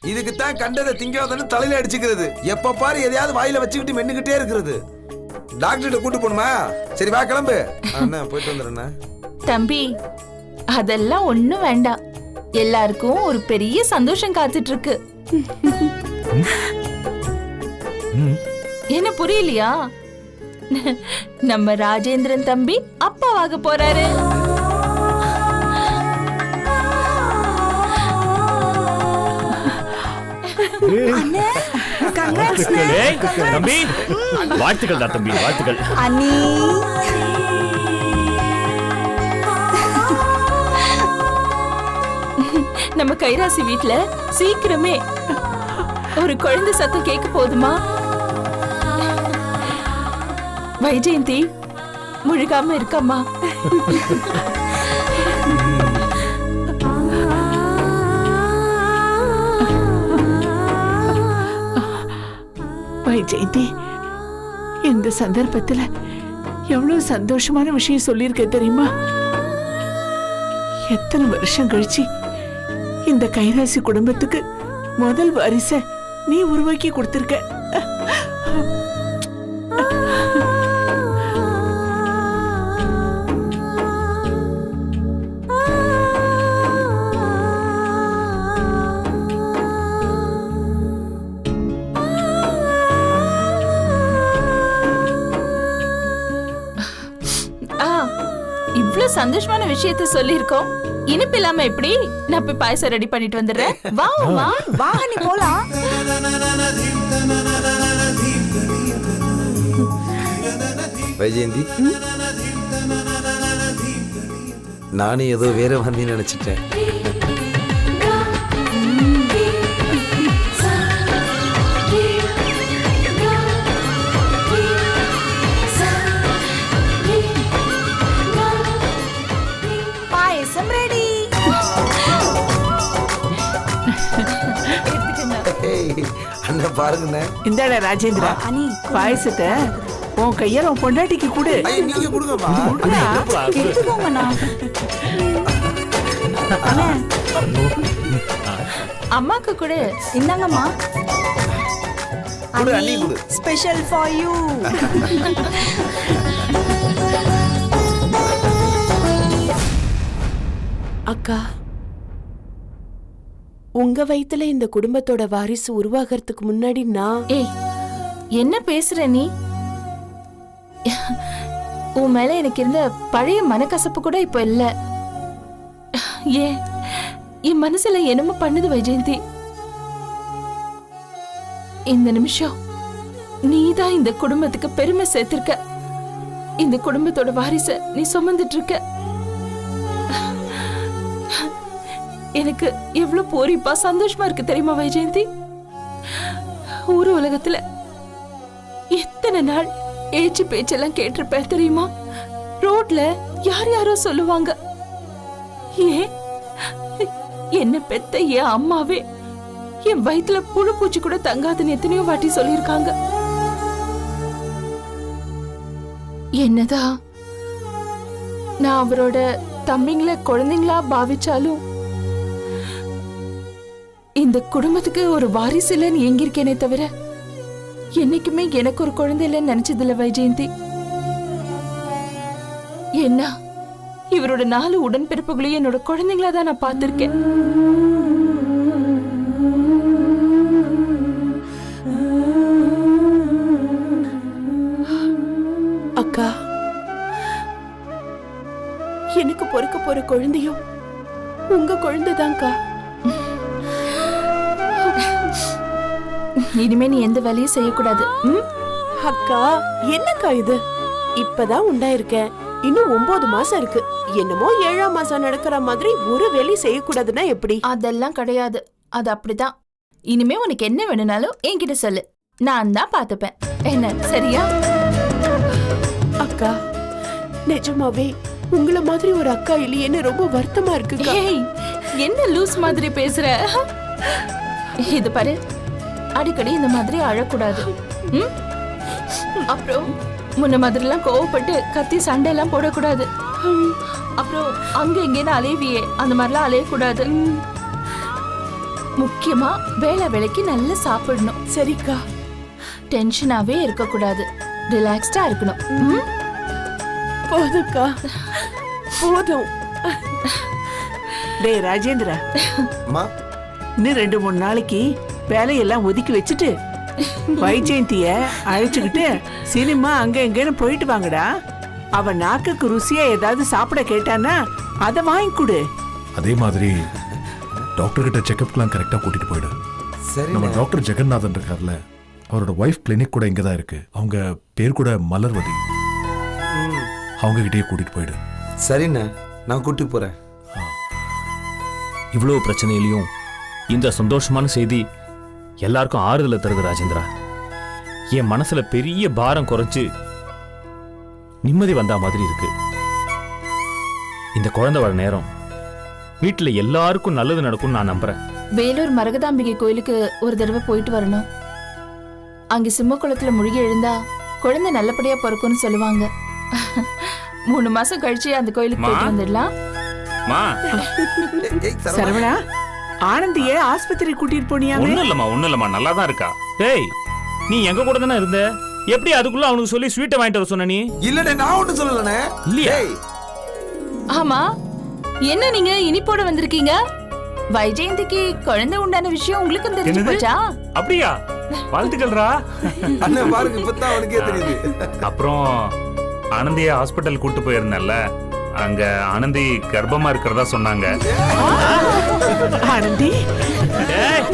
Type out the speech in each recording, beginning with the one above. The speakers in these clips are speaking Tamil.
இதுக்குத்தான் கண்டதை திங்காதன்னு தலையில அடிச்சுக்கிறது. எப்ப பாரு எதையாவது வாயில வச்சுக்கிட்டு மென்னுக்கிட்டே இருக்கிறது. டாக்டர்கிட்ட கூட்டு போணுமா? சரி வா கிளம்பு. அண்ணா போயிட்டு வந்துடுறேண்ணா. தம்பி, அதெல்லாம் ஒண்ணும் வேண்டாம். எல்லாருக்கும் ஒரு பெரிய சந்தோஷம் காத்துட்டு இருக்கு. என்ன புரியலையா? நம்ம ராஜேந்திரன் தம்பி அப்பாவாக போறாரு. தம்பி வாழ்த்துக்கள் தான் தம்பி, வாழ்த்துக்கள். நம்ம கைராசி வீட்ல சீக்கிரமே ஒரு குழந்தை சத்தம் கேட்க போதுமா? வைஜெயந்தி முழுகாம இருக்கம்மா. வைஜெயந்தி, இந்த சந்தர்ப்பத்துல எவ்வளவு சந்தோஷமான விஷயம் சொல்லியிருக்க தெரியுமா? எத்தனை வருஷம் கழிச்சு இந்த கைராசி குடும்பத்துக்கு முதல் வாரிச நீ உருவாக்கி கொடுத்திருக்க. இவ்வளவு சந்தோஷமான விஷயத்த சொல்லிருக்கோம். இனிப்பு இல்லாம எப்படி? நான் போய் பாயசம் ரெடி பண்ணிட்டு வந்துடுறேன். வா வா வா, நீ போலாம். வைஜெயந்தி, நானும் ஏதோ வேற வந்து நினைச்சிட்டேன். அண்ணா பாருங்க. இந்தாடா ராஜேந்திரா, பாயசத்தை உன் கையால உன் பொண்டாட்டிக்கு கொடு. நீங்க கொடுங்கம்மா. அம்மாக்கு கொடு. இந்தாங்கம்மா. Special for you. அக்கா, உங்க வயித்துல இந்த குடும்பத்தோட வாரிசு உருவாகிறதுக்கு முன்னாடி நான்... ஏய், என்ன பேசுற நீ? உன் மேல எனக்கு இருந்த பழைய மனக்கசப்பு கூட இப்ப இல்ல. ஏன் என் மனசுல என்னமோ பண்ணுது வைஜெயந்தி. இந்த நிமிஷம் நீதான் இந்த குடும்பத்துக்கு பெருமை சேர்த்திருக்க. இந்த குடும்பத்தோட வாரிச நீ சுமந்துட்டு இருக்க. எனக்கு எவ்வளவு பூரிப்பா சந்தோஷமா இருக்கு தெரியுமா வைஜெயந்தி? ஊரு உலகத்துல எத்தனை நாள் ஏச்சு பேச்செல்லாம் கேட்டிருப்பேன் தெரியுமா? ரோட்ல யார் யாரோ சொல்லுவாங்க, ஏன் என்ன பெத்த என் அம்மாவே என் வயித்துல புழு பூச்சி கூட தங்காதுன்னு எத்தனையோ வாட்டி சொல்லியிருக்காங்க. என்னதான் நான் அவரோட தம்பிங்கள குழந்தைங்களா பாவிச்சாலும் இந்த குடும்பத்துக்கு ஒரு வாரிசு இல்லைன்னு எங்கிருக்கேனே தவிர என்னைக்குமே எனக்கு ஒரு குழந்தை இல்லைன்னு நினைச்சதில்ல வைஜெயந்தி. என்ன இவரோட 4 உடன்பிறப்புகளையும் என்னோட குழந்தைங்களா தான் நான் பார்த்திருக்கேன். அக்கா, எனக்கு பொறுக்க போற குழந்தையும் உங்க குழந்தைதான்க்கா. இனிமே நீ எந்த வேலையும் செய்யக்கூடாது. அக்கா, என்னக்கா இது? இப்பதான் உண்டாயிருக்கேன், இன்னும் 9 மாசம் இருக்கு. என்னமோ 7ஆம் மாசம் நடக்கிற மாதிரி ஒரு வேலை செய்யக்கூடாதுன்னா எப்படி? அதெல்லாம் கிடையாது, அது அப்படிதான். இனிமே உனக்கு என்ன வேணும்னாலும் என்கிட்ட சொல்லு, நான் தான் பாத்துப்பேன். என்ன சரியா? அக்கா, நிஜமாவே உங்கள மாதிரி ஒரு அக்கா இல்லையேன்னு ரொம்ப வருத்தமா இருக்கு. என்ன லூஸ் மாதிரி பேசுற? இது பாரு, அடிக்கடி இந்த மாதிரி அழக்கூடாது. அப்புறம் முன்ன மாதிரிலாம் கோவப்பட்டு கத்தி சண்டை எல்லாம் போடக்கூடாது. அப்புறம் அங்க எங்கேன்னு அலைவியே, அந்த மாதிரிலாம் அலையக்கூடாது. முக்கியமா வேளைக்கு நல்லா சாப்பிடணும். சரிக்கா. டென்ஷனாவே இருக்க கூடாது, ரிலாக்ஸ்டா இருக்கணும். ம்? போதும்க்கா, போதும். டேய் ராஜேந்திரா, அம்மா இன்னும் 2-3 நாளைக்கு வேலையெல்லாம் ஒதுக்கி வச்சுட்டு வைஜெயந்திய அழைச்சுக்கிட்டு சினிமா அங்க எங்கன்னு போயிட்டு வாங்கடா. அவ நாக்குக்கு ருசியா ஏதாவது சாப்பிட கேட்டானா அதை வாங்கி கொடு. அதே மாதிரி டாக்டர் கிட்ட செக்அப்லாம் கரெக்டா கூட்டிட்டு போயிடு. சரி நம்ம டாக்டர் ஜெகநாதன் இருக்கார்ல, அவரோட ஒய்ஃப் கிளினிக் கூட இங்க தான் இருக்கு. அவங்க பேர் கூட மலர்வதி. அவங்க கிட்டயே கூட்டிட்டு போயிடு. சரிண்ணே, நான் கூட்டி போறேன். இவ்வளவு பிரச்சனையிலையும் இந்த சந்தோஷமான செய்தி எல்லாருக்கும் ஆறுதலை தருது ராஜேந்திரா. என் மனசுல பெரிய பாரம் குறைச்சு நிம்மதி வந்தா மாதிரி இருக்கு. இந்த குழந்தை வர நேரம் வீட்டுல எல்லாருக்கும் நல்லது நடக்கும் நான் நம்புறேன். வேலூர் மரகதாம்பிகை கோயிலுக்கு ஒரு தடவை போயிட்டு வரணும். அங்க சிம்மக்குளத்துல முழுகி எழுந்தா குழந்தை நல்லபடியா பிறக்கும்னு சொல்லுவாங்க. 3 மாசம் கழிச்சு அந்த கோயிலுக்கு போயிட்டு வந்துடலாம். சரவணா, ஆனந்திய ஆஸ்பத்திரி கூட்டிட்டு போனியாமே? ஒண்ணும் இல்லம்மா, நல்லா தான் இருக்கா. டேய், நீ எங்க கூட தானே இருந்த? எப்படி அதுக்குள்ள அவனுக்கு சொல்லி ஸ்வீட்டை வாங்கிட்டு வர சொன்ன நீ? இல்லடே, நான் ஒண்ணும் சொல்லலனே. இல்லையா? ஆமா, என்ன நீங்க இனிப்போட வந்திருக்கீங்க? வைஜெயந்திக்கு குழந்தை உண்டான விஷயம் உங்களுக்கு தெரிஞ்சு போச்சா? அப்படியா? வாழ்த்துக்கள்ரா. அண்ணே பாருங்க, இப்பதான் அவனுக்கே தெரியுது. அப்புறம் ஆனந்திய ஹாஸ்பிட்டல் கூட்டு போயிருந்தேன்ல, அங்க ஆனந்தி கர்ப்பமா இருக்கிறதா சொன்னாங்க. ஆனந்தி, டேய்,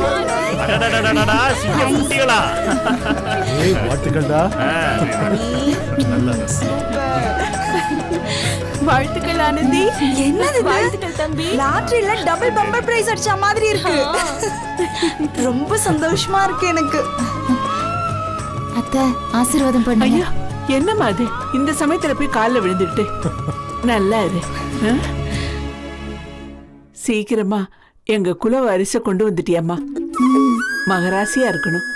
அடடடடடடா, சிங்கம் குட்டிகளா. ஏய் வாழ்த்துக்கள்டா. வாழ்த்துக்கள் ஆனந்தி. என்னது இது? வாழ்த்துக்கள் தம்பி. லாட்டரியில டபுள் பம்பர் பிரைஸ் அடிச்ச மாதிரி இருக்கு. ரொம்ப சந்தோஷமா இருக்கு எனக்கு. அத்தை ஆசீர்வாதம் பண்ணுங்க. ஐயா என்னம்மா அது இந்த சமயத்துல போய் காலில் விழுந்துட்டு? நல்லா இரு. ஆ? சீக்கிரமா எங்க குல வாரிசை கொண்டு வந்துட்டியம்மா. மகராசியா இருக்கணும்.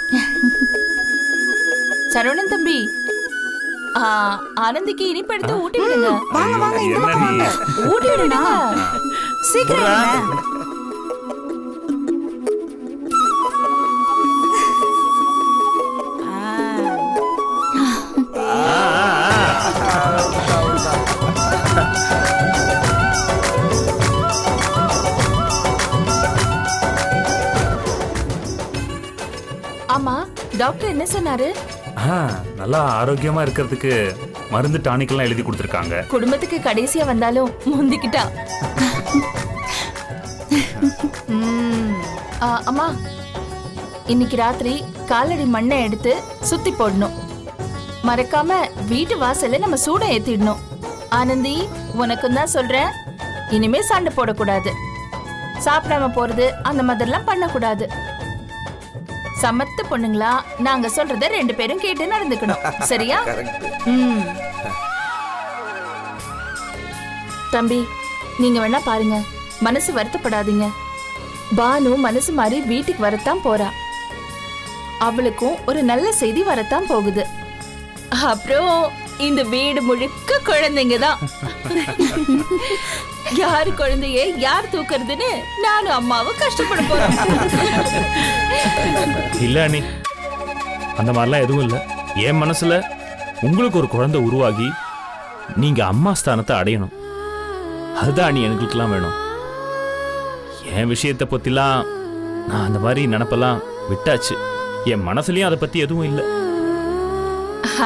சரவணன் தம்பி, ஆனந்திக்கு இனிப்பு எடுத்து ஊட்டி விடுங்க. வாங்க வாங்க, இந்த பக்கம் வாங்க. ஊட்டி விடுங்க சீக்கிரம் இருங்க. ஆமா, டாக்டர் என்ன சொன்னாரு? நல்லா ஆரோக்கியமா இருக்கிறதுக்கு மருந்து டானிக் எல்லாம் எழுதி கொடுத்திருக்காங்க. குடும்பத்துக்கு கடைசியா வந்தாலும் முந்திக்கிட்டா. அம்மா, இன்னைக்கு ராத்திரி காலடி மண்ணை எடுத்து சுத்தி போடணும். மறக்காம வீட்டு வாசல்ல நம்ம சூடம் ஏத்திடணும். ஆனந்தி, உனக்கும் தான் சொல்றேன், இனிமே சண்டை போடக்கூடாது, சாப்பிடாம போறது அந்த மாதிரிலாம் பண்ணக்கூடாது. சமத்து பொண்ணுங்களா நாங்க சொல்றத 2 பேரும் கேட்டு நடந்துக்கணும். சரியா? தம்பி, நீங்க வேணா பாருங்க, மனசு வருத்தப்படாதீங்க. பானு மனசு மாறி வீட்டுக்கு வரத்தான் போறா. அவளுக்கும் ஒரு நல்ல செய்தி வரத்தான் போகுது. அப்புறம் இந்த வீடு முழுக்க குழந்தைங்க தான். யாரு குழந்தைய யார் தூக்குறதுன்னு நானும் அம்மாவும் கஷ்டப்பட போறோம். இல்ல அண்ணி, அந்த மாதிரிலாம் எதுவும் இல்ல. என் மனசுல உங்களுக்கு ஒரு குழந்தை உருவாகி நீங்க அம்மா ஸ்தானத்தை அடையணும். அதுதான் அண்ணி எங்களுக்கெல்லாம் வேணும். என் விஷயத்தை பத்திலாம் நான் அந்த மாதிரி நினப்பெல்லாம் விட்டாச்சு. என் மனசுலயும் அதை பத்தி எதுவும் இல்லை.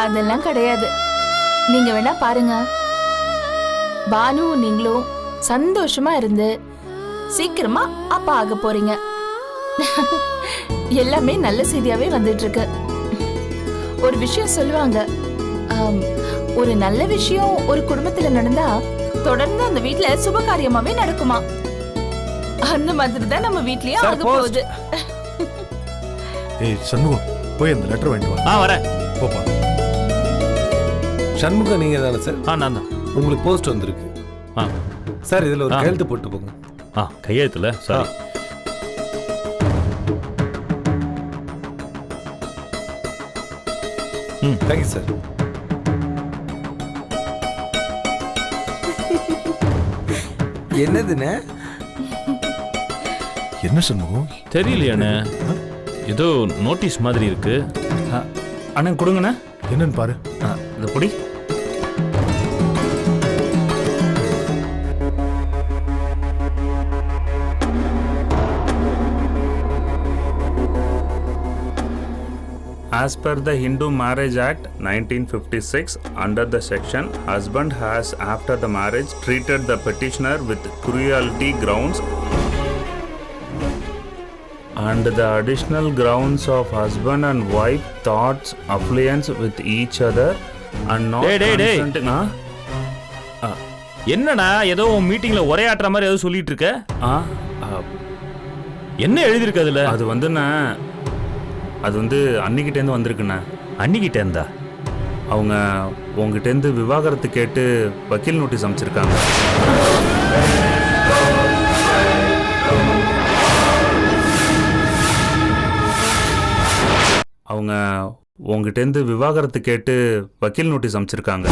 அதெல்லாம் கிடையாது. நீங்க வேணா பாருங்க, பானு நீங்களும் சந்தோஷமா இருந்து சீக்கிரமா அப்பா ஆக போறீங்க. எல்லாமே நல்ல செய்தியாவே வந்துட்டு இருக்கு. ஒரு விஷயம் சொல்லுவாங்க, ஒரு நல்ல விஷயம் ஒரு குடும்பத்துல நடந்தா தொடர்ந்து அந்த வீட்ல சுப காரியமாவே நடக்குமா. அந்த மாதிரி தான் நம்ம வீட்லயும் ஆக போகுது. ஏய் சண்முகம், போய் அந்த லெட்டர் வாங்கிட்டு வா. வரேன். போப்பா. சண்முகம் நீங்க தானே சார்? நான் தான். உங்களுக்கு போஸ்ட் வந்திருக்கு சார். இதுல ஒரு கையெழுத்து போட்டு போங்க. கையெழுத்துல சாரி. Thank you sir. என்னதுண்ணே? என்ன சண்முகம்? தெரியலையாண்ணே, ஏதோ நோட்டீஸ் மாதிரி இருக்கு. அண்ணா கொடுங்கண்ணா. என்னன்னு பாரு. இந்த பொடி. As per the Hindu Marriage Act 1956, under the section, husband has after the marriage treated the petitioner with cruelty grounds and the additional grounds of husband and wife thoughts affluence with each other and not டேய். consenting. என்னடா ஏதோ மீட்டிங்ல ஒரே ஆட்டுற மாதிரி ஏதோ சொல்லிட்டு இருக்க? என்ன எழுதிருக்கு அதுல? அது வந்துண்ணா, அது வந்து அன்னிக்கிட்டேருந்து வந்திருக்குண்ணா. அன்னிக்கிட்டேருந்தா? அவங்க உங்ககிட்டேருந்து விவாகரத்து கேட்டு வக்கீல் நோட்டீஸ் அமைச்சிருக்காங்க. அவங்க உங்ககிட்டேருந்து விவாகரத்து கேட்டு வக்கீல் நோட்டீஸ் அமைச்சிருக்காங்க.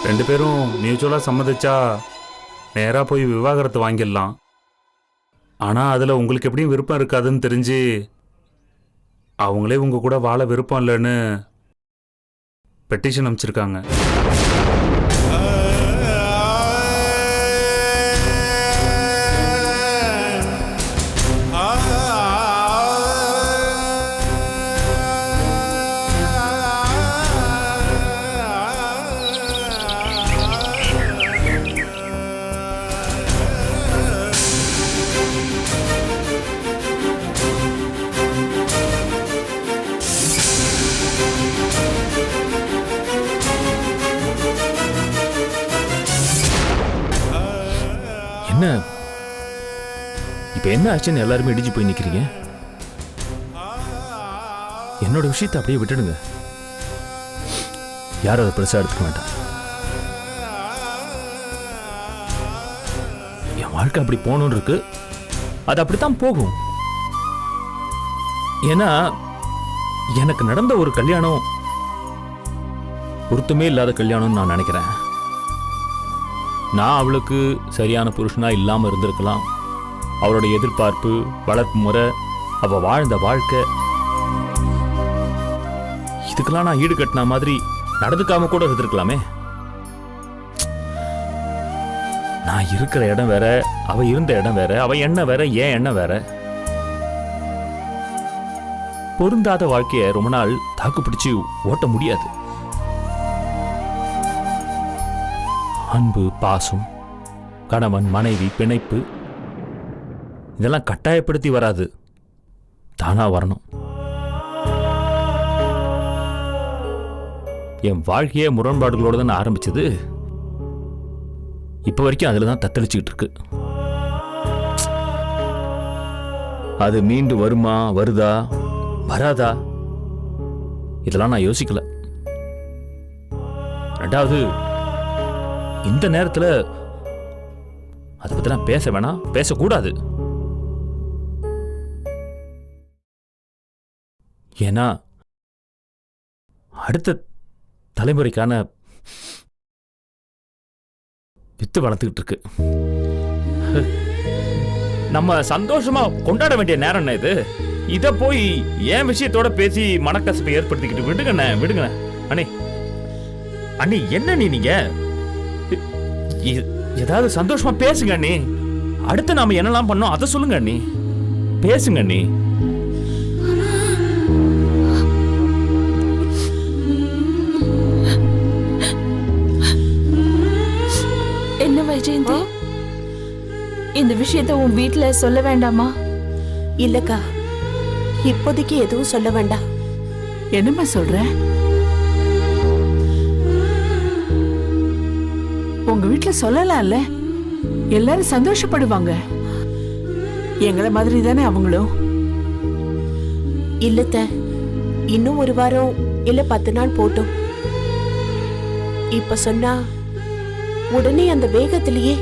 ரெண்டு பேரும் மியூச்சுவலாக சம்மதிச்சா நேராக போய் விவாகரத்து வாங்கிடலாம். ஆனால் அதில் உங்களுக்கு எப்படியும் விருப்பம் இருக்காதுன்னு தெரிஞ்சு அவங்களே உங்கள் கூட வாழ விருப்பம் இல்லைன்னு பெட்டிஷன் அமைச்சிருக்காங்க. என்ன இப்ப என்ன ஆச்சுன்னு எல்லாருமே இடிஞ்சு போய் நிக்கிறீங்க? என்னோட விஷயத்தை அப்படியே விட்டுடுங்க. யாரும் அதை பெருசா எடுத்துக்க வேண்டாம். என் வாழ்க்கை அப்படி போகணும்னு இருக்கு, அது அப்படித்தான் போகும். ஏன்னா எனக்கு நடந்த ஒரு கல்யாணம் பொருத்தமே இல்லாத கல்யாணம்னு நான் நினைக்கிறேன். நான் அவளுக்கு சரியான புருஷனா இல்லாம இருந்திருக்கலாம். அவளோட எதிர்பார்ப்பு, வளர்ப்பு முறை, அவ வாழ்ந்த வாழ்க்கை, இதுக்கெல்லாம் நான் ஈடு கட்டின மாதிரி நடந்துக்காம கூட இருந்திருக்கலாமே. நான் இருக்கிற இடம் வேற, அவ இருந்த இடம் வேற, அவ எண்ணம் வேற, ஏன் எண்ணம் வேற. பொருந்தாத வாழ்க்கைய ரொம்ப நாள் தாக்கு பிடிச்சு ஓட்ட முடியாது. அன்பு, பாசம், கணவன் மனைவி பிணைப்பு இதெல்லாம் கட்டாயப்படுத்தி வராது, தானா வரணும். என் வாழ்க்கையே முரண்பாடுகளோட தான் ஆரம்பிச்சது. இப்ப வரைக்கும் அதுல தான் தத்தளிச்சுக்கிட்டு இருக்கு. அது மீண்டும் வருமா, வருதா, வராதா, இதெல்லாம் நான் யோசிக்கல. ரெண்டாவது, இந்த நேரத்தில் அதை பத்திலாம் பேச வேணாம், பேசக்கூடாது. ஏன்னா அடுத்த தலைமுறைக்கான வித்து வளர்த்துக்கிட்டு இருக்கு. நம்ம சந்தோஷமா கொண்டாட வேண்டிய நேரம் என்ன இது? இத போய் என் விஷயத்தோட பேசி மனக்கசப்பை ஏற்படுத்திக்கிட்டு விடுங்கண்ணே, விடுங்க அண்ணே. அண்ணி என்ன நீங்க ஏதாவது சந்தோஷமா பேசுங்க அண்ணி. அடுத்து நாம என்னெல்லாம் பண்ணோம் அதை சொல்லுங்க அண்ணி, பேசுங்க அண்ணி. என்ன வைஜெயந்தி, இந்த விஷயத்தை உன் வீட்டுல சொல்ல வேண்டாமா? இல்லக்கா, இப்போதைக்கு எதுவும் சொல்ல வேண்டாம். என்னம்மா சொல்ற? உங்க வீட்டுல சொல்லலாம்ல, எல்லாரும் சந்தோஷப்படுவாங்க. எங்களை மாதிரி தானே அவங்களும். இல்லத்த, இன்னும் ஒரு வாரம் இல்ல 10 நாள் போட்டும். இப்ப சொன்னா உடனே அந்த வேகத்திலேயே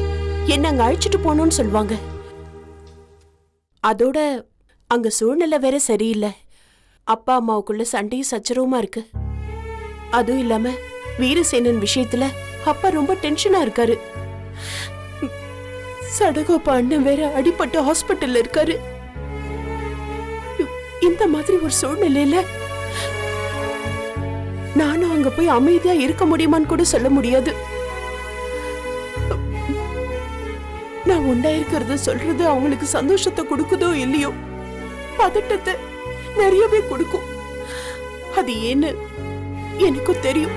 என்ன அங்க அழைச்சிட்டு போகணும்னு சொல்லுவாங்க. அதோட அங்க சூழ்நிலை வேற சரியில்லை. அப்பா அம்மாவுக்குள்ள சண்டையும் சச்சரவுமா இருக்கு. அதுவும் இல்லாம வீரசேனன் விஷயத்துல அப்பா ரொம்ப டென்ஷனா இருக்காரு. சடகோப்பா அண்ணன் வேற அடிபட்டு ஹாஸ்பிட்டல்ல இருக்காரு. இந்த மாதிரி ஒரு சூழ்நிலையில நானும் அங்க போய் அமைதியா இருக்க முடியுமான்னு கூட சொல்ல முடியாது. நான் உண்டாயிருக்கிறத சொல்றது அவங்களுக்கு சந்தோஷத்தை கொடுக்குதோ இல்லையோ, பதட்டத்தை நிறையவே கொடுக்கும். அது ஏன்னு எனக்கும் தெரியும்.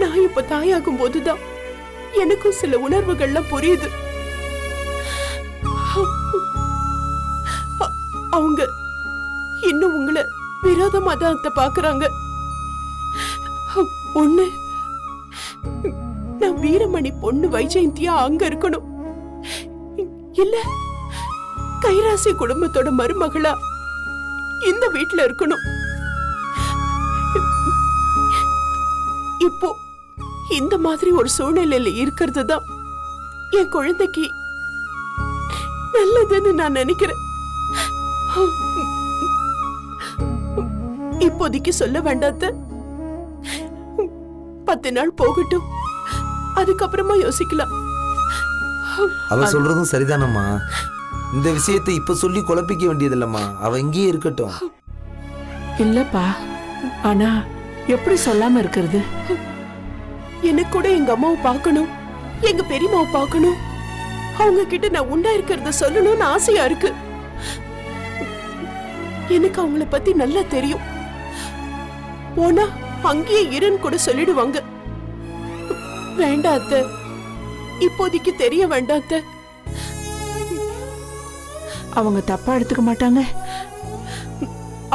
நான் இப்ப தாயாகும் போதுதான் எனக்கும் சில உணர்வுகள்லாம் புரியுது. அவங்க இன்னும் உங்களை விரோதமா தான் அத்தை பாக்குறாங்க. ஒண்ணு, நான் வீரமணி பொண்ணு வைஜெயந்தியா அங்க இருக்கணும், இல்ல கைராசி குடும்பத்தோட மருமகளா இந்த வீட்டுல இருக்கணும். இப்போ இந்த மாதிரி ஒரு சூழ்நிலையில இருக்கிறது தான் என் குழந்தைக்கு நல்லதுன்னு நான் நினைக்கிறேன். இப்போதைக்கு சொல்ல வேண்டாத்த, 10 நாள் போகட்டும், அதுக்கப்புறமா யோசிக்கலாம். அவ சொல்றதும் சரிதானம்மா. இந்த விஷயத்தை இப்ப சொல்லி குழப்பிக்க வேண்டியதில்லம்மா. அவ இங்கேயே இருக்கட்டும். இல்லப்பா, ஆனா எப்படி சொல்லாம இருக்கிறது? எனக்கு கூட எங்க அம்மாவை பார்க்கணும், எங்க பெரியம்மாவை பார்க்கணும். அவங்க கிட்ட நான் உண்டா இருக்கிறத சொல்லணும்னு ஆசையா இருக்கு. எனக்கு அவங்கள பத்தி நல்லா தெரியும். போனா அங்கேயே இருன்னு கூட சொல்லிடுவாங்க. வேண்டாம் அத்தை, இப்போதைக்கு தெரிய வேண்டாம் அத்தை. அவங்க தப்பா எடுத்துக்க மாட்டாங்க.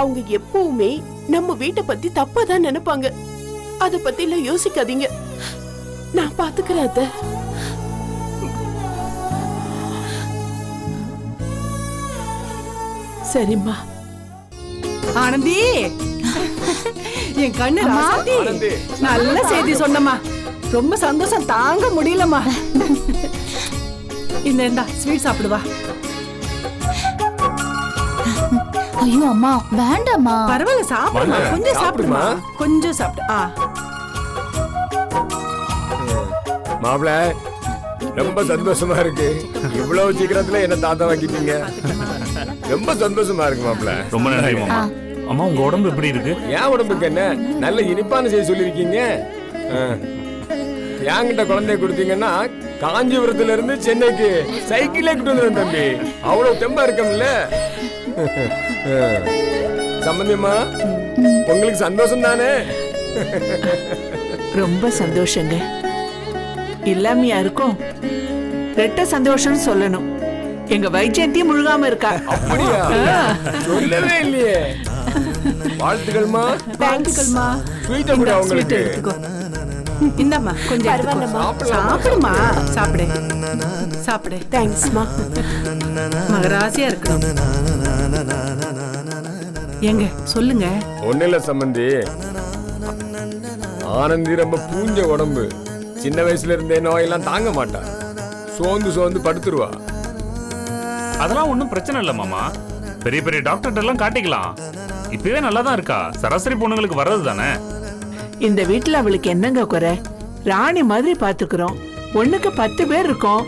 அவங்க எப்பவுமே நம்ம வீட்டை பத்தி தப்பா தான் நினைப்பாங்க. அத பத்தி எல்லாம் யோசிக்காதீங்க, நான் பாத்துக்கிறேன் அத்தை. சரிம்மா. ஆனந்தி, என் கண்ணு ராசாத்தி, நல்ல செய்தி சொன்னம்மா. ரொம்ப சந்தோஷம் தாங்க முடியலம்மா. இந்த ஸ்வீட் சாப்பிடுவா. ஐயோ அம்மா வேண்டாம்மா. பரவாயில்ல, சாப்பிடுமா, கொஞ்சம் சாப்பிடுமா, கொஞ்சம் சாப்பிடு. மாப்பிள, ரொம்ப சந்தோஷமா இருக்கு. இவ்வளவு சீக்கிரத்துல என்ன தாத்தா வாங்கிட்டீங்க. ரொம்ப சந்தோஷமா இருக்கு மாப்பிள. ரொம்ப நன்றி மாமா. அம்மா, உங்க உடம்பு எப்படி இருக்கு? என் உடம்புக்கு என்ன, நல்ல இனிப்பான செய்தி சொல்லிருக்கீங்க. என்கிட்ட குழந்தைய கொடுத்தீங்கன்னா காஞ்சிபுரத்துல இருந்து சென்னைக்கு சைக்கிளே கூட்டு வந்துடும் தம்பி. அவ்வளவு தெம்பா இருக்கம்ல. சம்பந்தியம்மா, உங்களுக்கு சந்தோஷம் தானே? ரொம்ப சந்தோஷங்க. இல்லாமையா இருக்கும், ரெட்ட சந்தோஷம்னு சொல்லணும். எங்க வைஜெயந்தியும் முழுகாம இருக்கா. அப்படியா? சொல்லவே இல்லையே. வாழ்த்துக்கள்மா. தேங்க்ஸ்மா. ஸ்வீட் கூட உங்களுக்கு. இந்தம்மா கொஞ்சம் எடுத்துக்கோ. சாப்பிடுமா, சாப்பிடு சாப்பிடு. தேங்க்ஸ்மா. மகராசியா இருக்கணும். எங்க சொல்லுங்க. ஒண்ணு இல்ல சம்பந்தி, ஆனந்தி ரொம்ப பூஞ்ச உடம்பு. சின்ன வயசுல இருந்தே நோயெல்லாம் தாங்க மாட்டா. சோர்ந்து சோர்ந்து படுத்துருவா. அதெல்லாம் ஒன்றும் பிரச்சனை இல்லை மாமா. பெரிய பெரிய டாக்டர் எல்லாம் காட்டிக்கலாம். இப்பவே நல்லா தான் இருக்கா. சராசரி பொண்ணுங்களுக்கு வர்றது தானே. இந்த வீட்டுல அவளுக்கு என்னங்க குறை? ராணி மாதிரி பாத்துக்கிறோம். பொண்ணுக்கு 10 பேர் இருக்கோம்.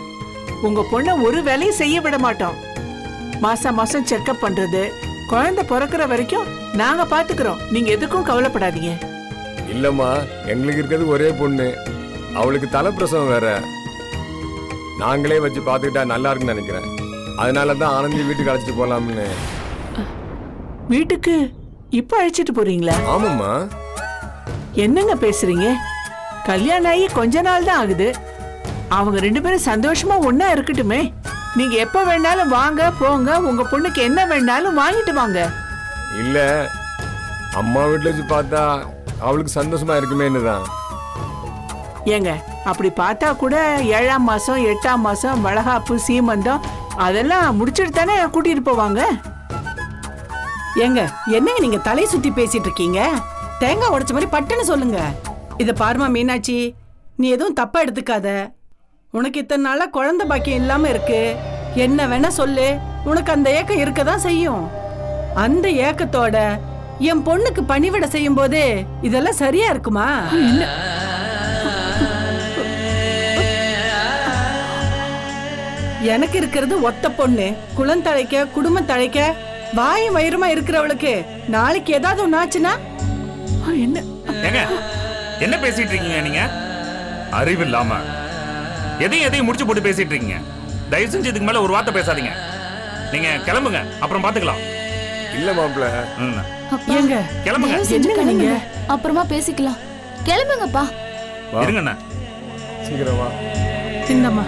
உங்க பொண்ண ஒரு வேலையும் செய்ய விட மாட்டோம். மாசம் மாசம் செக்அப் பண்றது, குழந்தை பிறக்கிற வரைக்கும் நாங்க பாத்துக்கிறோம். நீங்க எதுக்கும் கவலைப்படாதீங்க. இல்லம்மா, எங்களுக்கு இருக்கிறது ஒரே பொண்ணு. அவளுக்கு தலைப்பிரசவம் வேற. நாங்களே வச்சு பாத்துக்கிட்டா நல்லா இருக்குன்னு நினைக்கிறேன். அதனாலதான் ஆனந்தி வீட்டுக்கு அழைச்சிட்டு போலாம்னு. வீட்டுக்கு இப்ப அழைச்சிட்டு போறீங்களா? ஆமாம்மா. என்னங்க பேசுறீங்க? கல்யாணம் ஆகி கொஞ்ச நாள் தான் ஆகுது. அவங்க 2 பேரும் சந்தோஷமா ஒண்ணா இருக்கட்டுமே. நீங்க எப்ப வேணாலும் வாங்க போங்க. உங்க பொண்ணுக்கு என்ன வேணாலும் வாங்கிட்டு வாங்க. இல்ல, அம்மா வீட்டுல வச்சு பார்த்தா அவளுக்கு சந்தோஷமா இருக்குமேன்னு தான். ஏங்க, அப்படி பார்த்தா கூட 7ஆம் மாசம் 8ஆம் மாசம் வளகாப்பு சீமந்தம் அதெல்லாம் முடிச்சிட்டு தானே கூட்டிட்டு போவாங்க. ஏங்க, என்னங்க நீங்க தலை சுத்தி பேசிட்டு இருக்கீங்க? தேங்காய் உடைச்ச மாதிரி பட்டுன்னு சொல்லுங்க. இத பாருமா மீனாட்சி, நீ எதுவும் தப்பா எடுத்துக்காத. உனக்கு இத்தனை நாளா குழந்தை பாக்கியம் இல்லாம இருக்கு. என்ன வேணா சொல்லு, உனக்கு அந்த ஏக்கம் இருக்கதான் செய்யும். அந்த ஏக்கத்தோட என் பொண்ணுக்கு பணிவிட செய்யும் போது இதெல்லாம் சரியா இருக்குமா? எனக்கு இருக்கிறது ஒத்த பொண்ணு. குளந்தழைக்க குடும்பம் தழைக்க வாயும் வயிறுமா இருக்கிறவளுக்கு நாளைக்கு ஏதாவது ஒண்ணு ஆச்சுன்னா என்ன என்ன பேசிட்டு இருக்கீங்க நீங்க? அறிவு இல்லாம எதையும் முடிச்சு போட்டு பேசிட்டு இருக்கீங்க. தயவு செஞ்சு இதுக்கு மேல ஒரு வார்த்தை பேசாதீங்க. நீங்க கிளம்புங்க, அப்புறம் பாத்துக்கலாம். இல்ல மாப்பிள்ள, ஏங்க கிளம்புங்க. என்னங்க நீங்க? அப்புறமா பேசிக்கலாம். கிளம்புங்கப்பா. இருங்கண்ணா, சீக்கிரம் வா. இந்தம்மா.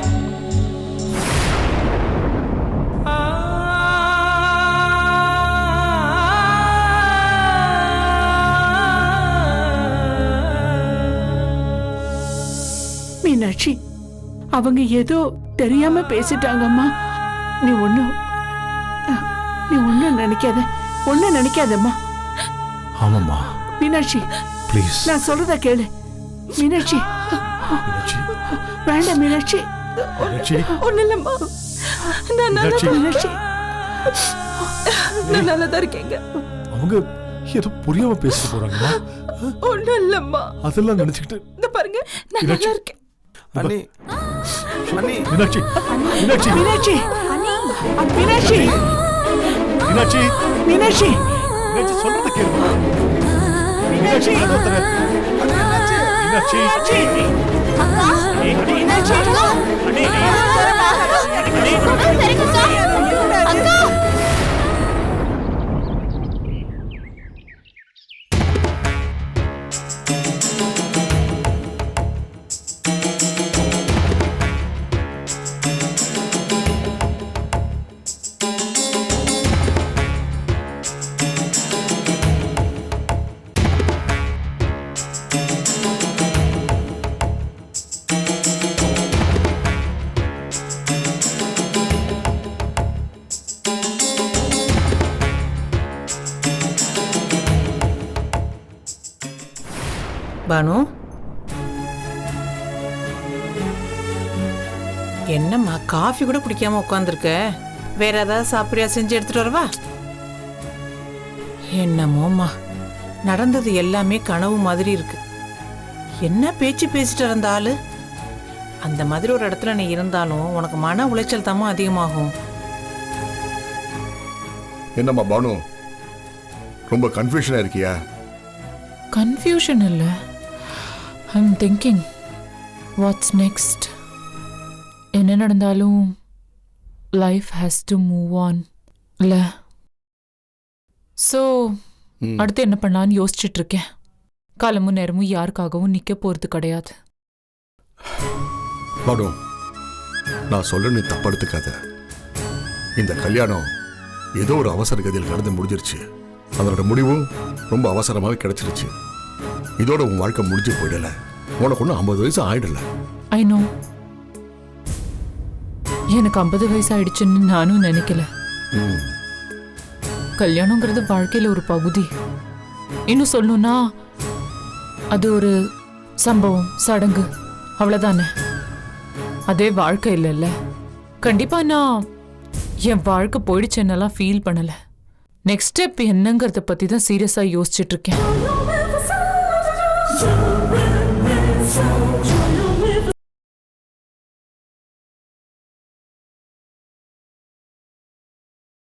மீனாட்சி, அவங்க ஏதோ தெரியாம பேசிட்டாங்கம்மா. நீ ஒண்ணும் நினைக்காதம்மா. ஆமாம்மா. மீனாட்சி, ப்ளீஸ். நான் சொல்றத கேளு. மீனாட்சி, வேண்டாம் மீனாட்சி. ஒண்ணு இல்லம்மா, நான் நல்லதா இருக்கேங்க. அவங்க ஏதோ புரியாம பேசிட்டு போறாங்கம்மா. ஒண்ணும் இல்லம்மா, அதெல்லாம் நினைச்சுக்கிட்டு இந்த பாருங்க, நான் நல்லா இருக்கேன். அண்ணி அண்ணி மீனாட்சி, மீனாட்சி, மீனாட்சி, மீனாட்சி, மீனாட்சி, மீனாட்சி, மீனாட்சி சொல்றத கேளுமா. மீனாட்சி, மீனாட்சி, பானு, என்னம்மா காஃபி கூட குடிக்காம உட்காந்துருக்க? வேற ஏதாவது சாப்பிட்றியா? செஞ்சு எடுத்துட்டு வரவா? என்னமோம்மா, நடந்தது எல்லாமே கனவு மாதிரி இருக்கு. என்ன பேச்சு பேசிட்டு இருந்த ஆளு? அந்த மாதிரி ஒரு இடத்துல நீ இருந்தாலும் உனக்கு மன உளைச்சல் தாமா அதிகமாகும். என்னம்மா பானு, ரொம்ப கன்ஃபியூஷனா இருக்கியா? கன்ஃபியூஷன் இல்ல, ஐம் திங்கிங் வாட்ஸ் நெக்ஸ்ட். என்ன நடந்தாலும் life has to move on இல்ல? ஸோ அடுத்து என்ன பண்ணலான்னு யோசிச்சுட்டு இருக்கேன். காலமும் நேரமும் யாருக்காகவும் நிக்க போறது கிடையாது. பானு, நான் சொல்ல நீ தப்படுத்துக்காத. இந்த கல்யாணம் ஏதோ ஒரு அவசர கதியில் நடந்து முடிஞ்சிருச்சு. அதோட முடிவும் ரொம்ப அவசரமாக கிடைச்சிருச்சு. இதோட உன் வாழ்க்கை முடிஞ்சு போயிடல. உனக்கு ஒன்றும் 50 வயசு ஆயிடல. ஐ நோ, எனக்கு 50 வயசு ஆயிடுச்சுன்னு நானும் நினைக்கல. கல்யாணங்கிறது வாழ்க்கையில ஒரு பகுதி. இன்னும் சொல்லணும்னா அது ஒரு சம்பவம், சடங்கு, அவ்வளவுதானே. அதே வாழ்க்கை இல்லைல்ல. கண்டிப்பா நான் என் வாழ்க்கை போயிடுச்சுன்னெல்லாம் ஃபீல் பண்ணல. நெக்ஸ்ட் ஸ்டெப் என்னங்கிறத பத்தி தான் சீரியஸா யோசிச்சுட்டு இருக்கேன்.